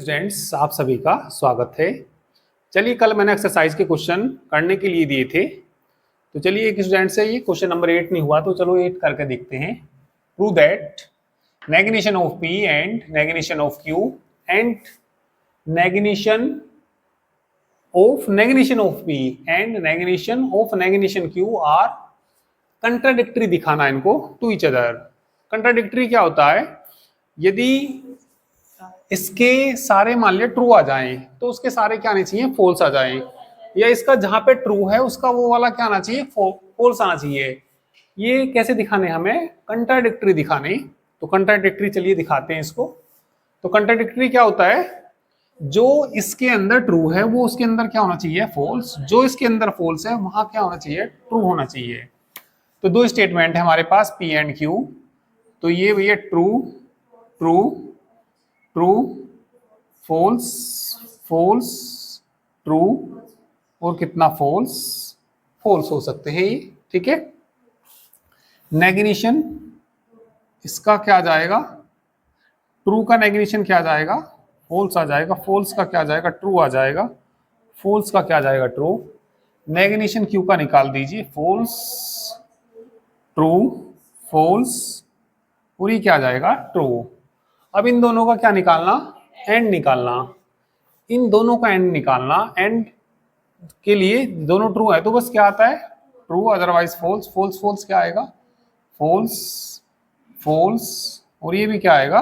Students, आप सभी का स्वागत है। चलिए, कल मैंने एक्सरसाइज के क्वेश्चन करने के लिए दिए थे, तो चलिए एक स्टूडेंट से ये क्वेश्चन नंबर 8 नहीं हुआ, तो चलो 8 करके देखते हैं। Prove that negation of P and negation of Q and negation of P and negation Q are contradictory दिखाना इनको टू ईच अदर। कंट्राडिक्टरी क्या होता है? यदि इसके सारे मान लिया ट्रू आ जाएं तो उसके सारे क्या आने चाहिए? फॉल्स आ जाएं, या इसका जहां पे ट्रू है उसका वो वाला क्या आना चाहिए? फॉल्स आना चाहिए। ये कैसे दिखाने? हमें कंट्राडिक्टरी दिखाने। तो कंट्राडिक्टरी चलिए दिखाते हैं इसको। तो कंट्राडिक्टरी क्या होता है? जो इसके अंदर ट्रू है वो उसके अंदर क्या होना चाहिए? फॉल्स। जो इसके अंदर फॉल्स है वहां क्या होना चाहिए? ट्रू होना चाहिए। तो दो स्टेटमेंट है हमारे पास P एंड Q। तो ये भैया true true true false false true और कितना फॉल्स फॉल्स हो सकते हैं ये। ठीक है। नेगेशन इसका क्या जाएगा? ट्रू का नेगेशन क्या जाएगा? फॉल्स आ जाएगा। फॉल्स का क्या जाएगा? ट्रू आ जाएगा। फॉल्स का क्या जाएगा? ट्रू। नेगेशन क्यू का निकाल दीजिए। फॉल्स ट्रू फॉल्स पूरी क्या जाएगा? ट्रू। अब इन दोनों का क्या निकालना? एंड निकालना। इन दोनों का एंड निकालना। एंड के लिए दोनों ट्रू है तो बस क्या आता है? True, otherwise false. False false क्या आएगा? फॉल्स फॉल्स और ये भी क्या आएगा?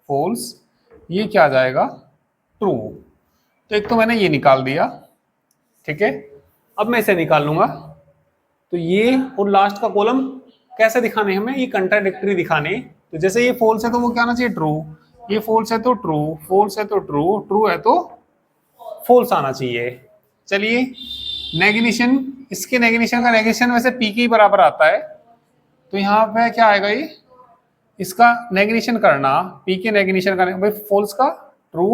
फॉल्स। ये क्या जाएगा? ट्रू। तो एक तो मैंने ये निकाल दिया। ठीक है। अब मैं इसे निकाल लूंगा। तो ये और लास्ट का कॉलम कैसे दिखाने हमें? ये कंट्राडिक्टरी दिखाने। तो जैसे ये फॉल्स है तो वो क्या आना चाहिए? ट्रू। ये फॉल्स है तो ट्रू, फॉल्स है तो ट्रू, ट्रू है तो फॉल्स आना चाहिए। चलिए, नेगेशन, इसके नेगेशन का नेगेशन वैसे P के ही बराबर आता है, तो यहाँ पे क्या आएगा? ये इसका नेगेशन करना, P के नेगेशन करना। भाई फॉल्स का ट्रू,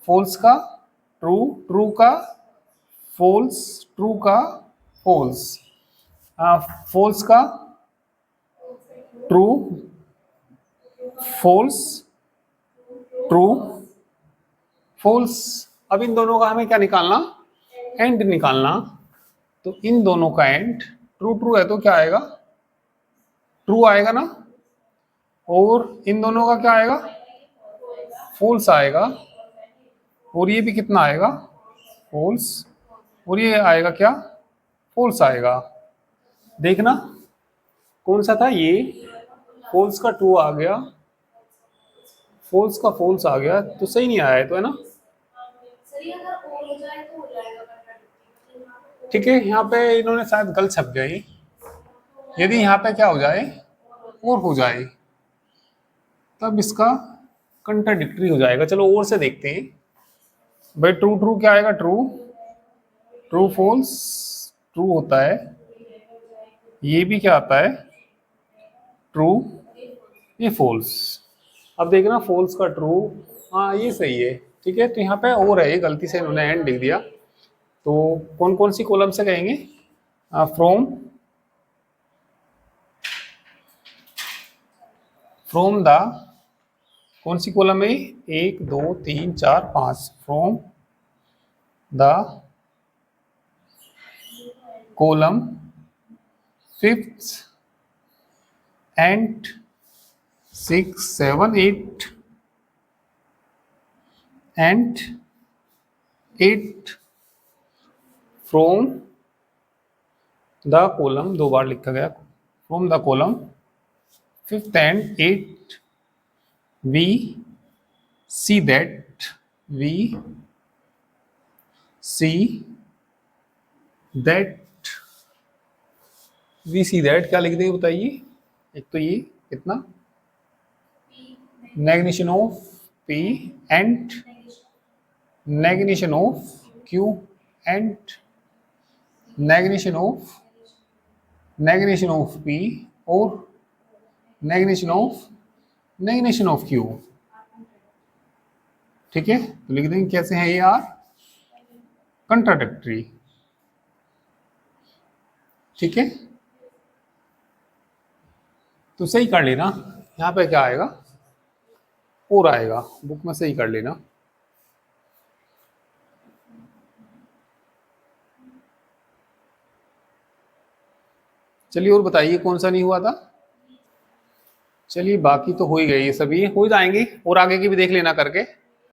फॉल्स का ट्रू, ट्रू का फॉल्स, ट्रू का फॉल्स, फॉल्स का ट्रू, फॉल्स ट्रू फॉल्स। अब इन दोनों का हमें क्या निकालना? एंड निकालना। तो इन दोनों का एंड ट्रू ट्रू है तो क्या आएगा? ट्रू आएगा ना। और इन दोनों का क्या आएगा? फॉल्स आएगा। और ये भी कितना आएगा? फॉल्स। और ये आएगा क्या? फॉल्स आएगा। देखना कौन सा था ये? फॉल्स का ट्रू आ गया, फॉल्स का फॉल्स आ गया, तो सही नहीं आया है तो, है ना? ठीक है। यहाँ पे इन्होंने शायद गलत छप गई। यदि यहाँ पे क्या हो जाए? और हो जाए तब इसका कंट्राडिक्टरी हो जाएगा। चलो और से देखते हैं। भाई ट्रू ट्रू क्या आएगा? ट्रू ट्रू फॉल्स ट्रू होता है। ये भी क्या आता है? ट्रू, ये फॉल्स। अब देखना फॉल्स का ट्रू, हाँ ये सही है। ठीक है। तो यहाँ पे और है, गलती से इन्होंने एंड लिख दिया। तो कौन कौन सी कॉलम से कहेंगे? फ्रॉम द, कौन सी कॉलम है? 1 2 3 4 5। From the column 5th and 6 7 8 and 8 from the column, दो बार लिखा गया, from the column 5th and 8th we see that क्या लिख देंगे बताइए? एक तो ये कितना? Negation of P and negation of Q and negation of P और नेगेशन ऑफ Q। ठीक है। तो लिख देंगे कैसे है ये? Are contradictory. ठीक है। तो सही कर लेना। यहाँ पे क्या आएगा? और आएगा, बुक में सही कर लेना। चलिए और बताइए कौन सा नहीं हुआ था। चलिए बाकी तो हो ही गई, ये सभी हो जाएंगी और आगे की भी देख लेना करके।